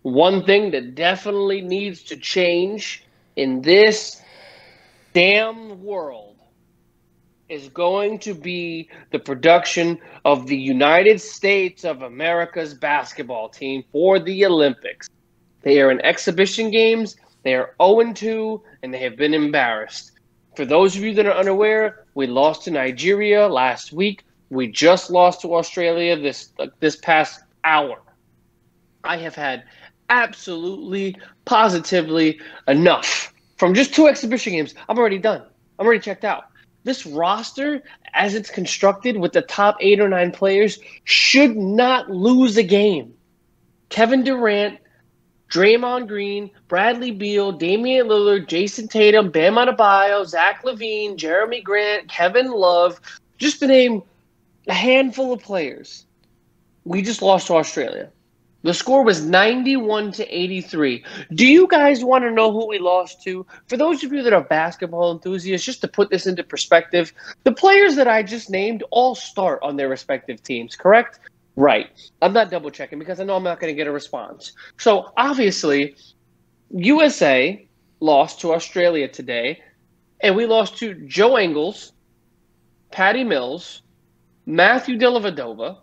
One thing that definitely needs to change in this damn world is going to be the production of the United States of America's basketball team for the Olympics. They are in exhibition games. They are 0-2, and they have been embarrassed. For those of you that are unaware, we lost to Nigeria last week. We just lost to Australia this past hour. I have had absolutely, positively enough. From just 2 exhibition games, I'm already done. I'm already checked out. This roster, as it's constructed with the top 8 or 9 players, should not lose a game. Kevin Durant, Draymond Green, Bradley Beal, Damian Lillard, Jason Tatum, Bam Adebayo, Zach LaVine, Jeremy Grant, Kevin Love, just to name a handful of players. We just lost to Australia. The score was 91-83. Do you guys want to know who we lost to? For those of you that are basketball enthusiasts, just to put this into perspective, the players that I just named all start on their respective teams, correct? Right. I'm not double checking because I know I'm not going to get a response. So obviously, USA lost to Australia today, and we lost to Joe Ingles, Patty Mills, Matthew Dellavedova,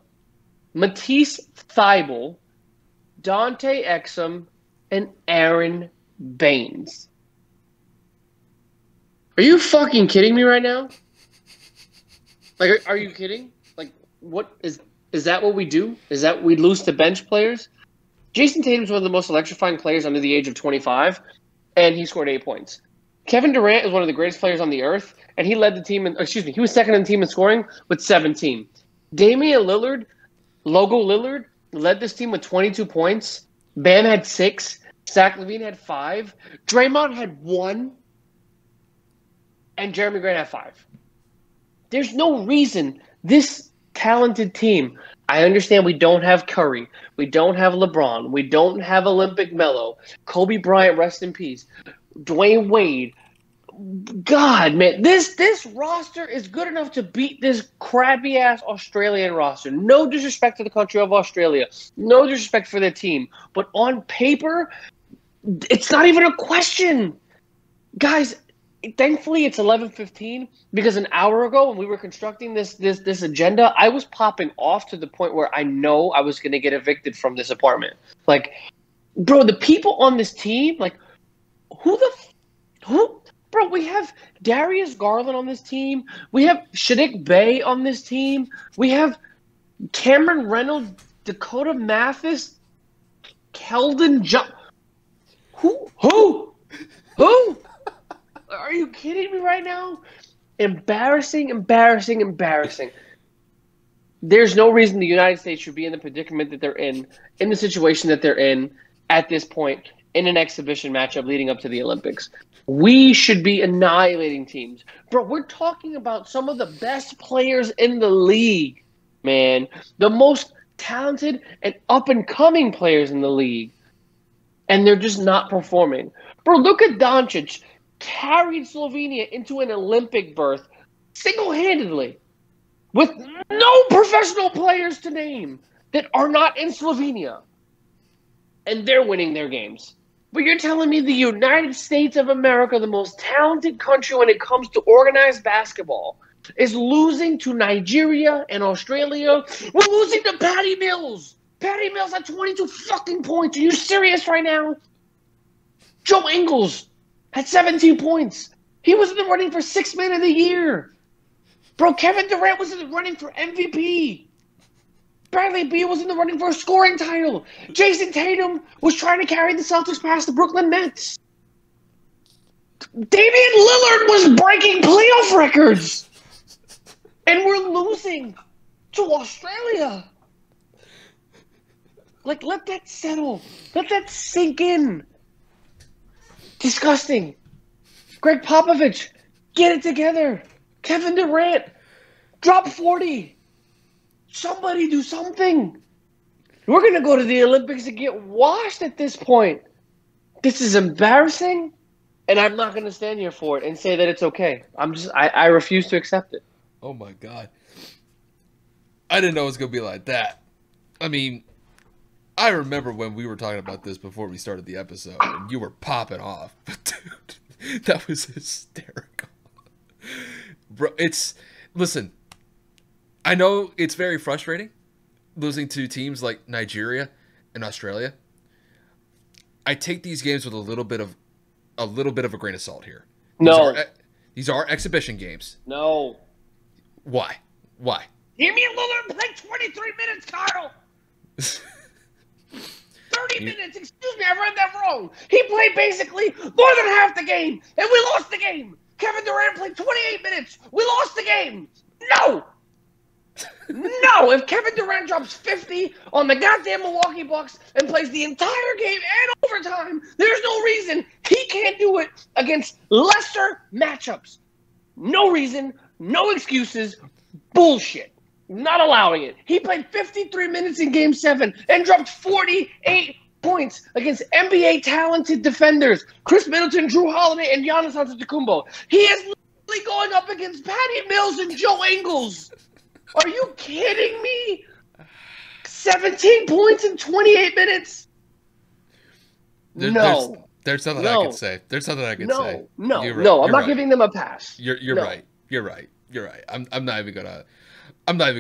Matisse Thybulle, Dante Exum, and Aaron Baines. Are you fucking kidding me right now? Like, are you kidding? Like, what is that what we do? Is that we lose to bench players? Jason Tatum is one of the most electrifying players under the age of 25, and he scored 8 points. Kevin Durant is one of the greatest players on the earth, and he led the team he was second in the team in scoring with 17. Damian Lillard, Logo Lillard, led this team with 22 points. Bam had 6. Zach LaVine had 5. Draymond had 1. And Jeremy Grant had 5. There's no reason this talented team. I understand we don't have Curry. We don't have LeBron. We don't have Olympic Melo. Kobe Bryant, rest in peace. Dwayne Wade. God, man, this roster is good enough to beat this crappy-ass Australian roster. No disrespect to the country of Australia. No disrespect for their team. But on paper, it's not even a question. Guys, thankfully it's 11:15 because an hour ago when we were constructing this agenda, I was popping off to the point where I know I was going to get evicted from this apartment. Like, bro, the people on this team, like, who? Bro, we have Darius Garland on this team. We have Saddiq Bey on this team. We have Cameron Reynolds, Dakota Mathis, Keldon Johnson. Who? Are you kidding me right now? Embarrassing. There's no reason the United States should be in the predicament that they're in the situation that they're in at this point in an exhibition matchup leading up to the Olympics. We should be annihilating teams. Bro, we're talking about some of the best players in the league, man. The most talented and up-and-coming players in the league. And they're just not performing. Bro, look at Doncic. Carried Slovenia into an Olympic berth single-handedly with no professional players to name that are not in Slovenia. And they're winning their games. But you're telling me the United States of America, the most talented country when it comes to organized basketball, is losing to Nigeria and Australia? We're losing to Patty Mills. Patty Mills had 22 fucking points. Are you serious right now? Joe Ingles had 17 points. He was in the running for 6th Man of the Year. Bro, Kevin Durant was in the running for MVP. Bradley Beal was in the running for a scoring title. Jason Tatum was trying to carry the Celtics past the Brooklyn Nets. Damian Lillard was breaking playoff records. And we're losing to Australia. Like, let that settle. Let that sink in. Disgusting. Greg Popovich, get it together. Kevin Durant, drop 40. Somebody do something. We're going to go to the Olympics and get washed at this point. This is embarrassing, and I'm not going to stand here for it and say that it's okay. I refuse to accept it. Oh, my God. I didn't know it was going to be like that. I mean, I remember when we were talking about this before we started the episode, and you were popping off. But dude, that was hysterical. Bro, listen, I know it's very frustrating losing to teams like Nigeria and Australia. I take these games with a little bit of a grain of salt here. These are exhibition games. No. Why? Damian Lillard played 23 minutes, Carl. 30 minutes. Excuse me, I read that wrong. He played basically more than half the game, and we lost the game. Kevin Durant played 28 minutes. We lost the game. No. No. If Kevin Durant drops 50 on the goddamn Milwaukee Bucks and plays the entire game and overtime, there's no reason he can't do it against lesser matchups. No reason, no excuses. Bullshit. Not allowing it. He played 53 minutes in Game 7 and dropped 48 points against NBA talented defenders. Chris Middleton, Drew Holiday, and Giannis Antetokounmpo. He is literally going up against Patty Mills and Joe Ingles. Are you kidding me? 17 points in 28 minutes? There's nothing I can say. There's nothing I can say. No, right. I'm not giving them a pass. You're right. You're right. I'm not even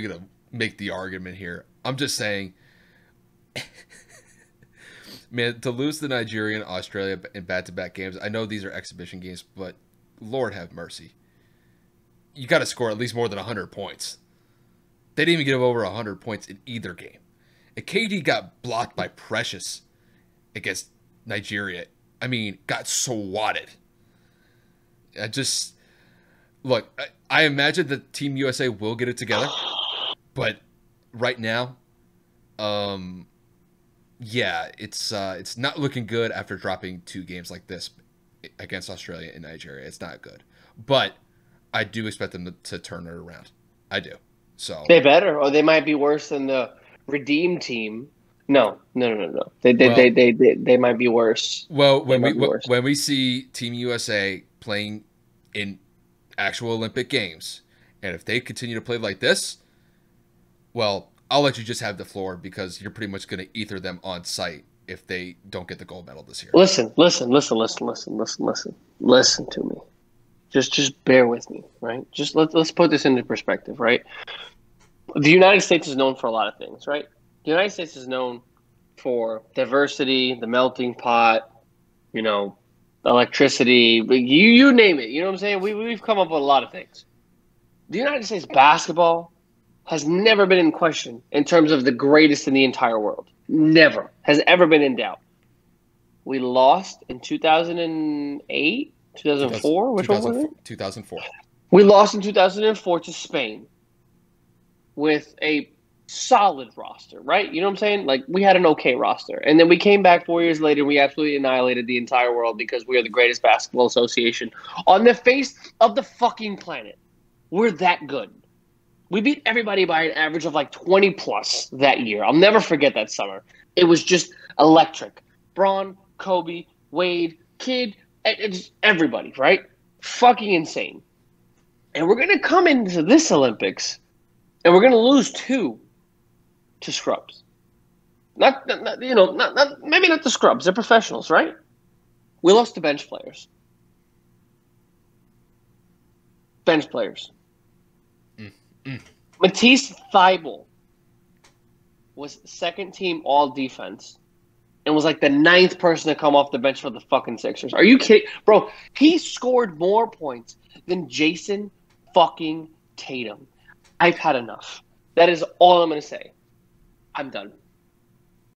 gonna make the argument here. I'm just saying, man, to lose the Nigeria and Australia in back-to-back games. I know these are exhibition games, but Lord have mercy. You got to score at least more than 100 points. They didn't even get over 100 points in either game. And KD got blocked by Precious against Nigeria. I mean, got swatted. Look, I imagine that Team USA will get it together, but right now, it's not looking good after dropping 2 games like this against Australia and Nigeria. It's not good, but I do expect them to turn it around. I do. So they better, or they might be worse than the redeemed team. No. They might be worse. Well, when we see Team USA playing in actual Olympic Games, and if they continue to play like this, well, I'll let you just have the floor because you're pretty much going to ether them on site if they don't get the gold medal this year. Listen to me. Just bear with me, right? Just let's put this into perspective, right? The United States is known for a lot of things, right? The United States is known for diversity, the melting pot, electricity, you name it. You know what I'm saying? We've come up with a lot of things. The United States basketball has never been in question in terms of the greatest in the entire world. Never. Has ever been in doubt. We lost in 2008, 2004? Which one was it? 2004. We lost in 2004 to Spain with a solid roster, right? You know what I'm saying? Like, we had an okay roster. And then we came back 4 years later, and we absolutely annihilated the entire world because we are the greatest basketball association on the face of the fucking planet. We're that good. We beat everybody by an average of like 20 plus that year. I'll never forget that summer. It was just electric. Braun, Kobe, Wade, Kidd, it's everybody, right? Fucking insane. And we're going to come into this Olympics, and we're going to lose 2 to scrubs. Not maybe not the scrubs. They're professionals, right? We lost to bench players. Matisse Thybulle was second team all defense and was like the 9th person to come off the bench for the fucking Sixers. Are you kidding? Bro, he scored more points than Jason fucking Tatum. I've had enough. That is all I'm going to say. I'm done.